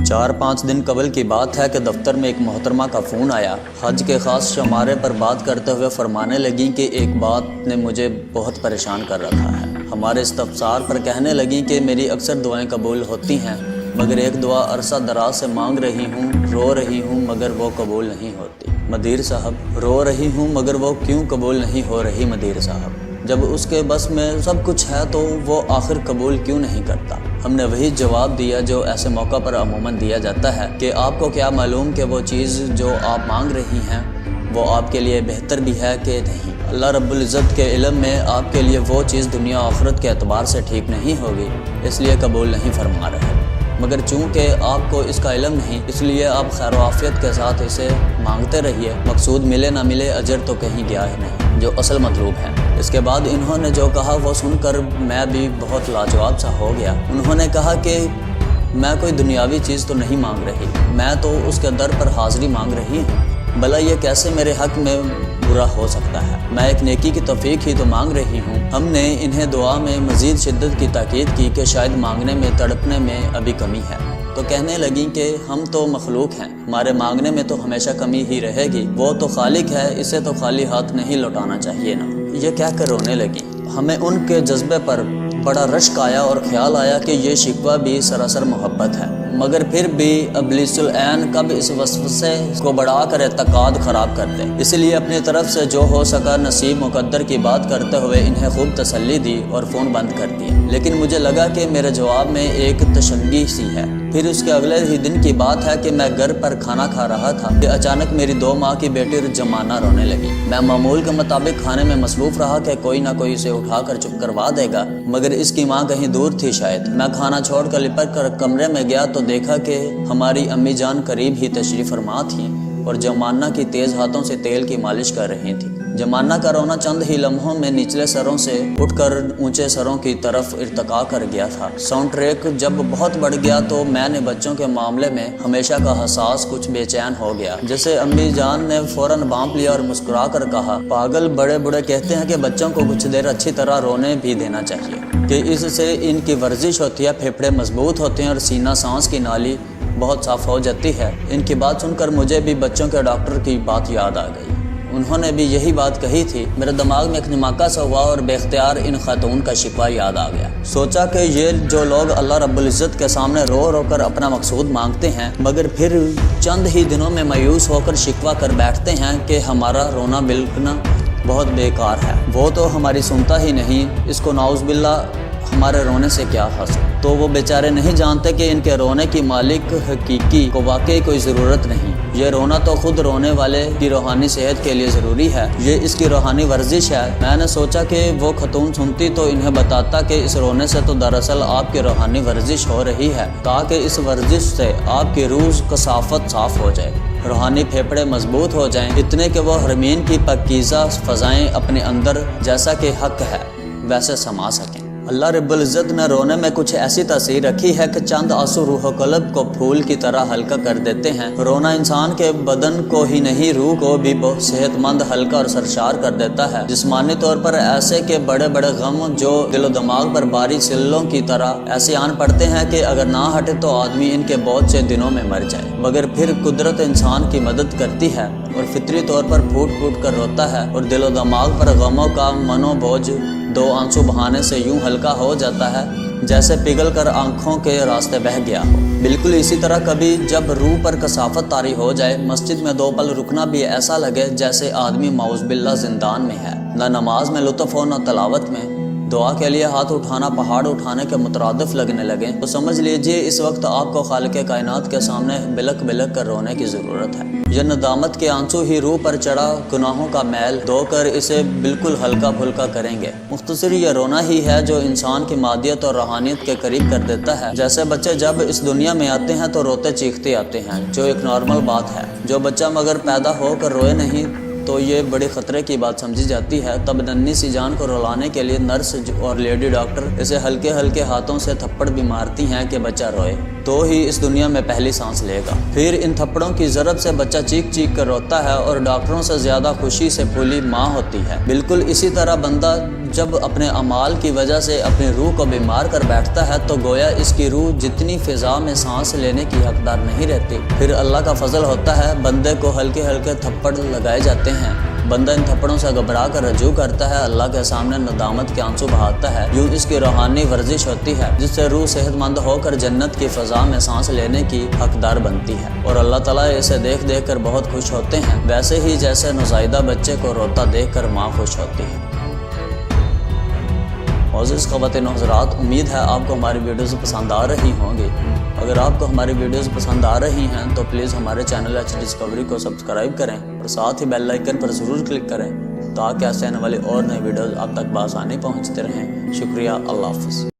4-5 दिन कबल की बात है कि दफ्तर में एक मोहतरमा का फ़ोन आया। हज के ख़ास शमारे पर बात करते हुए फरमाने लगी कि एक बात ने मुझे बहुत परेशान कर रखा है। हमारे इस्तफसार पर कहने लगी कि मेरी अक्सर दुआएं कबूल होती हैं, मगर एक दुआ अरसा दराज से मांग रही हूँ, रो रही हूँ मगर वो कबूल नहीं होती। मदीर साहब, रो रही हूँ मगर वो क्यों कबूल नहीं हो रही मदीर साहब? जब उसके बस में सब कुछ है तो वो आखिर कबूल क्यों नहीं करता? हमने वही जवाब दिया जो ऐसे मौका पर अमूमन दिया जाता है कि आपको क्या मालूम कि वो चीज़ जो आप मांग रही हैं वो आपके लिए बेहतर भी है कि नहीं। अल्लाह रब्बुल इज़्ज़त के इल्म में आपके लिए वो चीज़ दुनिया आखिरत के एतबार से ठीक नहीं होगी, इसलिए कबूल नहीं फरमा रहे। मगर चूँकि आपको इसका इल्म नहीं, इसलिए आप खैर आफियत के साथ इसे मांगते रहिए। मकसूद मिले ना मिले, अजर तो कहीं गया ही नहीं, जो असल मतलूब है। इसके बाद इन्होंने जो कहा वो सुनकर मैं भी बहुत लाजवाब सा हो गया। उन्होंने कहा कि मैं कोई दुनियावी चीज़ तो नहीं मांग रही, मैं तो उसके दर पर हाज़िरी मांग रही हूँ। भला ये कैसे मेरे हक़ में बुरा हो सकता है? मैं एक नेकी की तौफीक ही तो मांग रही हूँ। हमने इन्हें दुआ में मज़ीद शिद्दत की ताकीद की कि शायद मांगने में, तड़पने में अभी कमी है। तो कहने लगी कि हम तो मखलूक हैं, हमारे मांगने में तो हमेशा कमी ही रहेगी। वो तो खालिक है, इसे तो खाली हाथ नहीं लौटाना चाहिए ना। ये कह कर रोने लगी। हमें उनके जज्बे पर बड़ा रश्क आया और ख्याल आया कि ये शिकवा भी सरासर मोहब्बत है, मगर फिर भी इब्लीसुल ऐन कब इस वसवसे को बढ़ा कर एतकाद ख़राब कर दे। इसलिए अपनी तरफ से जो हो सका नसीब मुकद्दर की बात करते हुए इन्हें खूब तसल्ली दी और फ़ोन बंद कर दिया। लेकिन मुझे लगा कि मेरे जवाब में एक तशंगी सी है। फिर उसके अगले ही दिन की बात है कि मैं घर पर खाना खा रहा था कि अचानक मेरी 2 माह की बेटी जमाना रोने लगी। मैं मामूल के मुताबिक खाने में मसरूफ़ रहा कि कोई ना कोई इसे उठाकर चुप करवा देगा, मगर इसकी माँ कहीं दूर थी शायद। मैं खाना छोड़कर लिपट कर कमरे में गया तो देखा कि हमारी अम्मी जान करीब ही तशरीफ़ फरमा थी और जमाना की तेज़ हाथों से तेल की मालिश कर रही थी। जमाना का रोना चंद ही लम्हों में निचले सरों से उठकर ऊंचे सरों की तरफ इर्तका कर गया था। साउंड ट्रैक जब बहुत बढ़ गया तो मैंने बच्चों के मामले में हमेशा का हसास कुछ बेचैन हो गया। जैसे अम्मी जान ने फौरन बांप लिया और मुस्कुरा कर कहा, पागल बड़े बूढ़े कहते हैं कि बच्चों को कुछ देर अच्छी तरह रोने भी देना चाहिए कि इससे इनकी वर्जिश होती है, फेफड़े मजबूत होते हैं और सीना सांस की नाली बहुत साफ हो जाती है। इनकी बात सुनकर मुझे भी बच्चों के डॉक्टर की बात याद आ गई। उन्होंने भी यही बात कही थी। मेरे दिमाग में एक धमाका सा हुआ और बेख्तियार इन खातून का शिकवा याद आ गया। सोचा कि ये जो लोग अल्लाह रब्बुल इज़्ज़त के सामने रो रो कर अपना मकसूद मांगते हैं, मगर फिर चंद ही दिनों में मायूस होकर शिकवा कर बैठते हैं कि हमारा रोना बिलकना बहुत बेकार है, वो तो हमारी सुनता ही नहीं, इसको नाउज़ुबिल्लाह हमारे रोने से क्या हासिल। तो वो बेचारे नहीं जानते कि इनके रोने की मालिक हकीकी को वाकई कोई ज़रूरत नहीं। ये रोना तो खुद रोने वाले की रूहानी सेहत के लिए ज़रूरी है, ये इसकी रूहानी वर्जिश है। मैंने सोचा कि वो खतून सुनती तो इन्हें बताता कि इस रोने से तो दरअसल आपकी रूहानी वर्जिश हो रही है, ताकि इस वर्जिश से आपकी रूह कसाफत साफ़ हो जाए, रूहानी फेफड़े मजबूत हो जाएं, इतने कि वो हरमीन की पकीज़ा फ़ज़ाएँ अपने अंदर जैसा कि हक़ है वैसे समा सकें। अल्लाह रब्बुल इज़्ज़त ने रोने में कुछ ऐसी तासीर रखी है कि चंद आंसू रूह कल्ब को फूल की तरह हल्का कर देते हैं। रोना इंसान के बदन को ही नहीं, रूह को भी बहुत सेहतमंद, हल्का और सरशार कर देता है। जिस्मानी तौर पर ऐसे के बड़े बड़े गम जो दिलो दिमाग पर बारी सिल्लों की तरह ऐसे आन पड़ते हैं कि अगर ना हटे तो आदमी इनके बहुत से दिनों में मर जाए। मगर फिर कुदरत इंसान की मदद करती है और फितरी तौर पर फूट फूट कर रोता है और दिलो दिमाग पर गमों का मनोबोझ 2 आंसू बहाने से यूं हल्का हो जाता है जैसे पिघल कर आंखों के रास्ते बह गया हो। बिल्कुल इसी तरह कभी जब रूह पर कसाफत तारी हो जाए, मस्जिद में 2 पल रुकना भी ऐसा लगे जैसे आदमी माउज़बिल्लाह जिंदान में है। न नमाज में लुत्फ़ हो, न तलावत में। दुआ के लिए हाथ उठाना पहाड़ उठाने के मुतरादिफ लगने लगे तो समझ लीजिए इस वक्त आपको खालिक़े कायनात के सामने बिलक बिलक कर रोने की ज़रूरत है। यह नदामत के आंसू ही रूह पर चढ़ा गुनाहों का मैल धोकर इसे बिल्कुल हल्का फुल्का करेंगे। मुख्तसर ये रोना ही है जो इंसान की मादियत और रूहानियत के करीब कर देता है। जैसे बच्चे जब इस दुनिया में आते हैं तो रोते चीखते आते हैं, जो एक नॉर्मल बात है। जो बच्चा मगर पैदा होकर रोए नहीं तो ये बड़े ख़तरे की बात समझी जाती है। तब नन्ही सी जान को रुलाने के लिए नर्स और लेडी डॉक्टर इसे हल्के हल्के हाथों से थप्पड़ भी मारती हैं कि बच्चा रोए तो ही इस दुनिया में पहली सांस लेगा। फिर इन थप्पड़ों की ज़रब से बच्चा चीख चीख कर रोता है और डॉक्टरों से ज़्यादा खुशी से फूली माँ होती है। बिल्कुल इसी तरह बंदा جب اپنے اعمال کی وجہ سے اپنی روح کو بیمار کر بیٹھتا ہے تو گویا اس کی روح جتنی فضا میں سانس لینے کی حقدار نہیں رہتی۔ پھر اللہ کا فضل ہوتا ہے، بندے کو ہلکے ہلکے تھپڑ لگائے جاتے ہیں، بندہ ان تھپڑوں سے گھبرا کر رجوع کرتا ہے، اللہ کے سامنے ندامت کے آنسو بہاتا ہے۔ یوں اس کی روحانی ورزش ہوتی ہے جس سے روح صحت مند ہو کر جنت کی فضا میں سانس لینے کی حقدار بنتی ہے، اور اللہ تعالیٰ اسے دیکھ دیکھ کر بہت خوش ہوتے ہیں، ویسے ہی جیسے نوزائیدہ بچے کو روتا دیکھ کر ماں خوش ہوتی ہے۔ معزز خواتین و حضرات، امید ہے آپ کو ہماری ویڈیوز پسند آ رہی ہوں گی۔ اگر آپ کو ہماری ویڈیوز پسند آ رہی ہیں تو پلیز ہمارے چینل ایچ ڈسکوری کو سبسکرائب کریں اور ساتھ ہی بیل آئیکن پر ضرور کلک کریں تاکہ ایسے آنے والی اور نئی ویڈیوز آپ تک بآسانی پہنچتے رہیں۔ شکریہ، اللہ حافظ۔